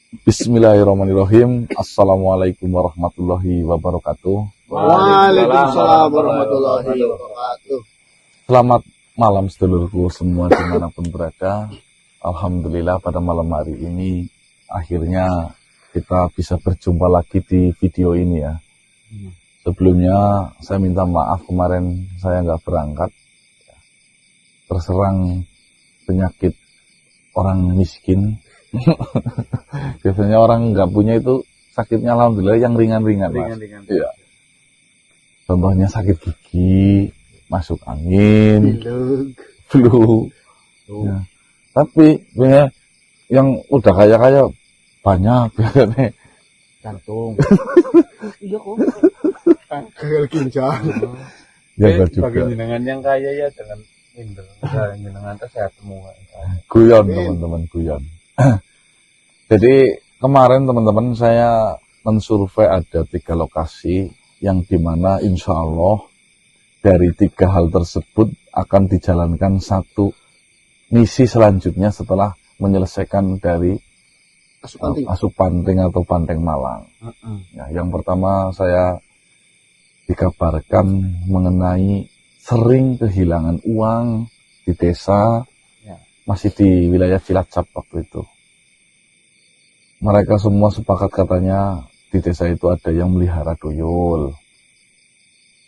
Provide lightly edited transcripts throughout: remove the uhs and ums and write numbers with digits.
Bismillahirrahmanirrahim. Assalamualaikum warahmatullahi wabarakatuh. Waalaikumsalam warahmatullahi wabarakatuh. Selamat malam sedulurku semua dimanapun berada. Alhamdulillah pada malam hari ini akhirnya kita bisa berjumpa lagi di video ini ya. Sebelumnya saya minta maaf kemarin saya nggak berangkat, terserang penyakit orang miskin. Biasanya orang nggak punya itu sakitnya alhamdulillah yang ringan-ringan. Iya. Contohnya sakit gigi, masuk angin, flu. Ya. Tapi yang udah kaya-kaya banyak biasanya. Jantung. Iya kok. Gagal ginjal. Ya juga. Bagi jenengan yang kaya ya jangan minder. Jenengan tuh sehat semua. Guyon teman-teman, guyon. Jadi kemarin teman-teman saya mensurvei ada 3 lokasi yang dimana insya Allah dari 3 hal tersebut akan dijalankan satu misi selanjutnya setelah menyelesaikan dari Asupanting atau Banteng Malang. Ya, yang pertama saya dikabarkan mengenai sering kehilangan uang di desa, masih di wilayah Cilacap waktu itu. Mereka semua sepakat katanya di desa itu ada yang melihara tuyul.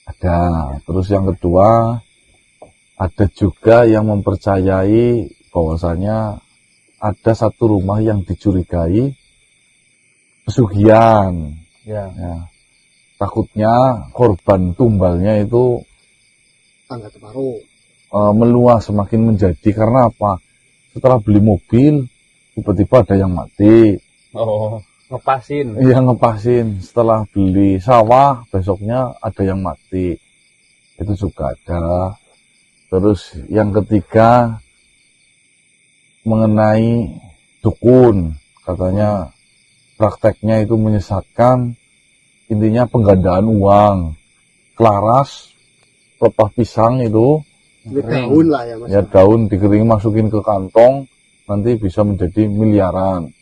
Ada. Terus yang kedua, ada juga yang mempercayai bahwasanya ada satu rumah yang dicurigai pesugihan. Ya. Takutnya korban tumbalnya itu tangga separuh. Meluas semakin menjadi karena apa? Setelah beli mobil, tiba-tiba ada yang mati. Oh, ngepasin. Iya, ngepasin. Setelah beli sawah, besoknya ada yang mati. Itu juga ada. Terus yang ketiga, mengenai dukun. Katanya prakteknya itu menyesatkan. Intinya penggandaan uang. Kelaras, pelepah pisang itu. Daun lah ya mas. Ya, daun dikering masukin ke kantong, nanti bisa menjadi miliaran.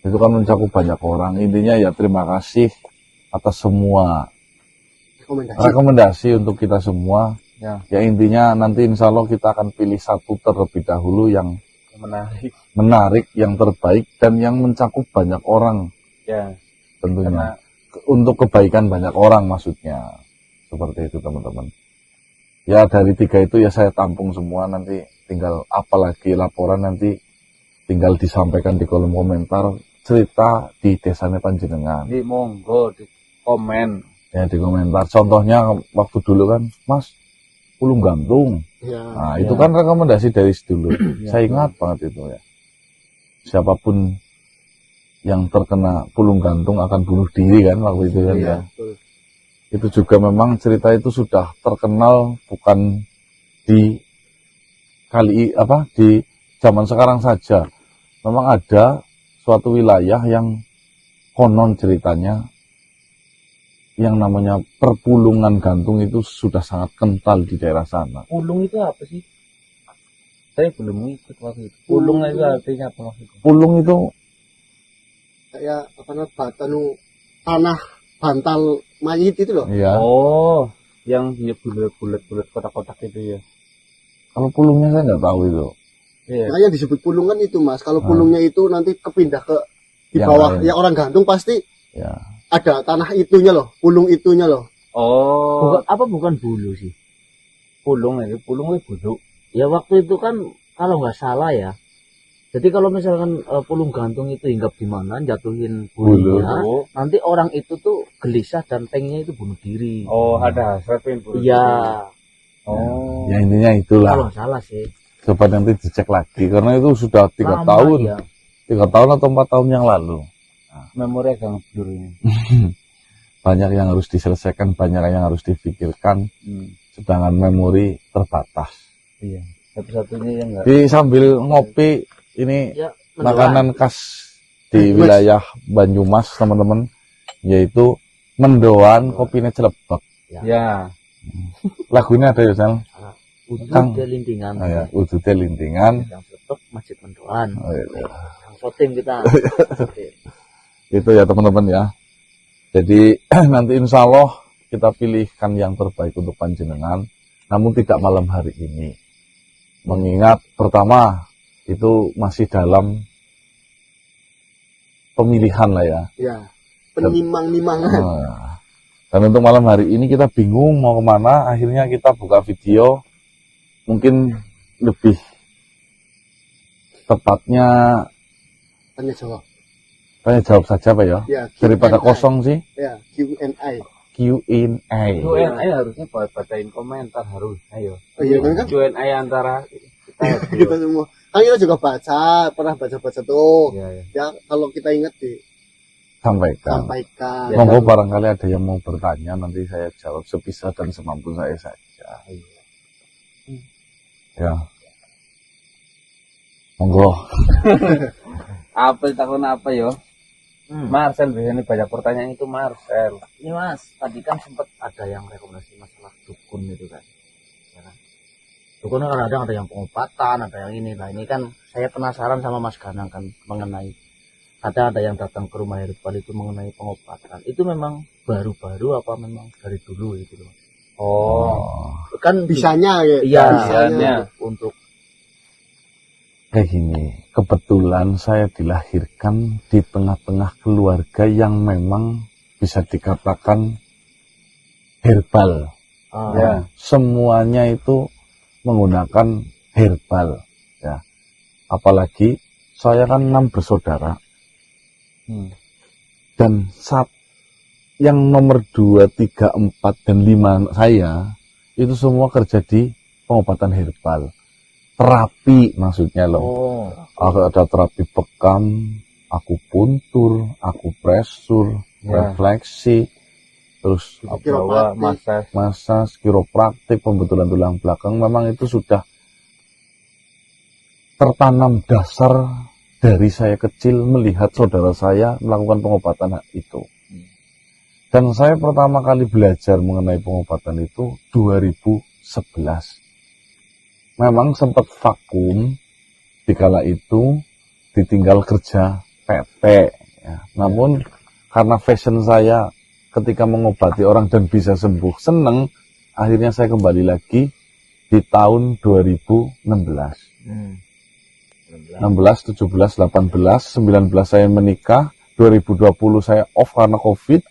Itu kan mencakup banyak orang. Intinya ya terima kasih atas semua rekomendasi untuk kita semua. Ya intinya nanti insya Allah kita akan pilih satu terlebih dahulu yang menarik, yang terbaik dan yang mencakup banyak orang. Ya, tentunya untuk kebaikan banyak orang maksudnya. Seperti itu teman-teman. Ya dari 3 itu ya saya tampung semua, nanti tinggal apalagi laporan nanti tinggal disampaikan di kolom komentar cerita di desanya panjenengan. Di monggo di komen. Ya di komentar. Contohnya waktu dulu kan, Mas, Pulung Gantung. Ya. Nah itu kan rekomendasi dari dulu. Saya ingat banget itu ya. Siapapun yang terkena Pulung Gantung akan bunuh diri kan waktu itu kan ya. Itu juga memang cerita itu sudah terkenal bukan di di zaman sekarang saja. Memang ada suatu wilayah yang konon ceritanya yang namanya perpulungan gantung itu sudah sangat kental di daerah sana. Pulung itu apa sih? Saya belum ikut waktu itu. Pulung itu artinya apa maksudnya? Pulung itu kayak tanah bantal mayit itu loh. Iya. Oh, yang bulat-bulat kotak-kotak itu ya. Kalau pulungnya saya nggak tahu itu. Iya. Makanya disebut pulungan itu mas. Kalau pulungnya itu nanti kepindah ke di bawah ya orang gantung pasti ada tanah itunya loh, pulung itunya loh. Oh, bukan bulu sih? Pulung itu bulu. Ya waktu itu kan kalau nggak salah ya. Jadi kalau misalkan pulung gantung itu hinggap di mana, jatuhin bulunya, nanti orang itu tuh gelisah dan pengennya itu bunuh diri. Oh, ada hasrat bunuh diri. Iya. Oh. Ya intinya itulah. Kalau nggak salah sih. Coba nanti dicek lagi karena itu sudah 3 tahun. Ya. 3 tahun atau 4 tahun yang lalu. Nah, memori agak ngeblur ini. Banyak yang harus diselesaikan, banyak yang harus difikirkan. Sedangkan memori terbatas. Iya. Satu-satunya yang enggak. Di sambil ngopi ini makanan khas di wilayah Banyumas teman-teman, yaitu mendoan kopinya celebek. Ya. Lagunya ada ya Sal? Udute Lintingan. Oh ya, Udute Lintingan. Yang Celebek Masjid Mendoan. Oh, iya. voting kita. Oke. Itu ya teman-teman ya. Jadi nanti insya Allah kita pilihkan yang terbaik untuk panjenengan, namun tidak malam hari ini. Mengingat pertama itu masih dalam pemilihan lah ya. Ya, penimang-nimangan. Dan untuk malam hari ini kita bingung mau kemana, akhirnya kita buka video, mungkin lebih tepatnya Tanya jawab jawab. saja Pak ya, Ya, daripada Q&A. kosong sih. Ya, Q&A. Q&A. Q&A harusnya bacain komentar harus. Ayo. Oh iya kan? Q&A antara kita Kita semua. Kan kita juga pernah baca-baca tuh. Iya, iya. Ya, kalau kita ingat Sampaikan. sampaikan. Ya, Monggo barangkali ada yang mau bertanya, nanti saya jawab sebisa dan semampu saya saja. Ya. Monggo. Apa takon apa yo? Marcel biasanya banyak pertanyaan itu Marcel. Ini Mas, tadi kan sempat ada yang rekomendasi masalah dukun itu kan. Ya kan? Dukun kan kadang ada yang pengobatan, ada yang ini. Nah ini kan saya penasaran sama Mas Ganang kan mengenai ada yang datang ke rumah herbal itu mengenai pengobatan. Itu memang baru-baru apa memang dari dulu itu loh? Oh, Kan Bisanya ya. iya, bisanya. untuk Kayak gini, kebetulan saya dilahirkan di tengah-tengah keluarga yang memang bisa dikatakan herbal. ya. Semuanya itu menggunakan herbal. Ya. Apalagi saya kan 6 bersaudara. Dan yang nomor 2, 3, 4, dan 5 saya itu semua kerja di pengobatan herbal. Terapi maksudnya loh. Ada terapi bekam, akupuntur, akupresur, refleksi, terus Bawa masas, kiropraktik, pembetulan tulang belakang. Memang itu sudah tertanam dasar dari saya kecil melihat saudara saya melakukan pengobatan itu. Dan saya pertama kali belajar mengenai pengobatan itu 2011. Memang sempat vakum di kala itu, ditinggal kerja PT. Ya. Namun karena fashion saya ketika mengobati orang dan bisa sembuh, seneng, akhirnya saya kembali lagi di tahun 2016. 16, 17, 18, 19 saya menikah, 2020 saya off karena COVID.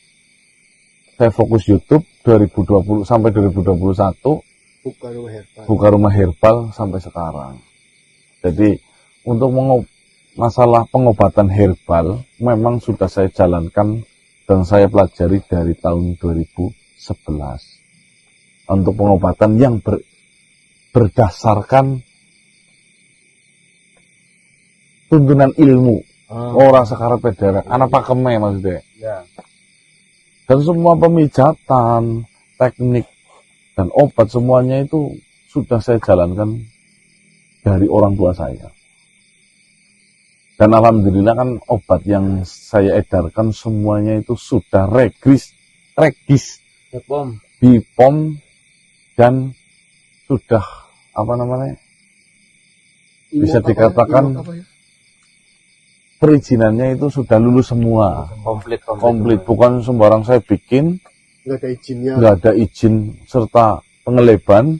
Saya fokus YouTube 2020 sampai 2021. Buka rumah herbal sampai sekarang. Jadi untuk masalah pengobatan herbal memang sudah saya jalankan dan saya pelajari dari tahun 2011. Untuk pengobatan yang berdasarkan tuntunan ilmu, orang sekarang pedera, anak pakemnya maksudnya. Ya. Dan semua pemijatan, teknik dan obat semuanya itu sudah saya jalankan dari orang tua saya. Dan alhamdulillah kan obat yang saya edarkan semuanya itu sudah regis, BPOM, dan sudah bisa dikatakan perizinannya itu sudah lulus semua. Komplit. Bukan sembarang saya bikin. Nggak ada izinnya. Nggak ada izin serta pengeleban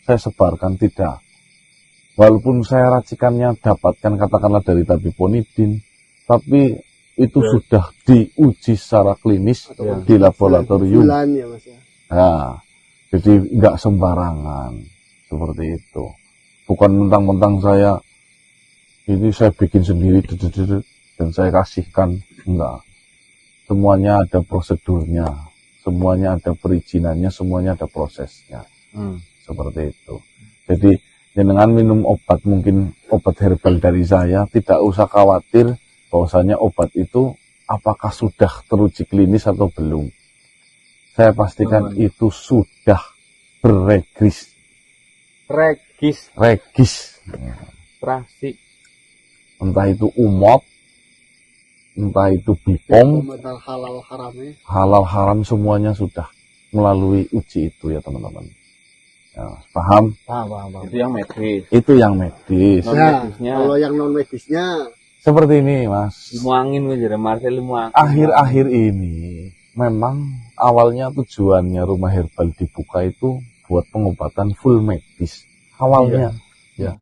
saya sebarkan, tidak. Walaupun saya racikannya dapatkan katakanlah dari tabiponidin, tapi itu sudah diuji secara klinis di laboratorium. Ya, Mas, ya. Nah, jadi nggak sembarangan seperti itu. Bukan mentang-mentang saya bikin sendiri dan saya kasihkan, enggak. Semuanya ada prosedurnya. Semuanya ada perizinannya, semuanya ada prosesnya. Seperti itu. Jadi dengan minum obat, mungkin obat herbal dari saya, tidak usah khawatir bahwasanya obat itu apakah sudah teruji klinis atau belum. Saya pastikan itu sudah berregis. Trasi. Entah itu UMOT, entah itu BPOM, halal haram semuanya sudah melalui uji itu ya teman-teman. Ya, paham? Itu yang medis. Itu yang medis. Nah, kalau yang non medisnya Seperti ini, Mas. Ilmu angin gue jadi Marcel ilmu angin. Akhir-akhir ini memang awalnya tujuannya rumah herbal dibuka itu buat pengobatan full medis. Awalnya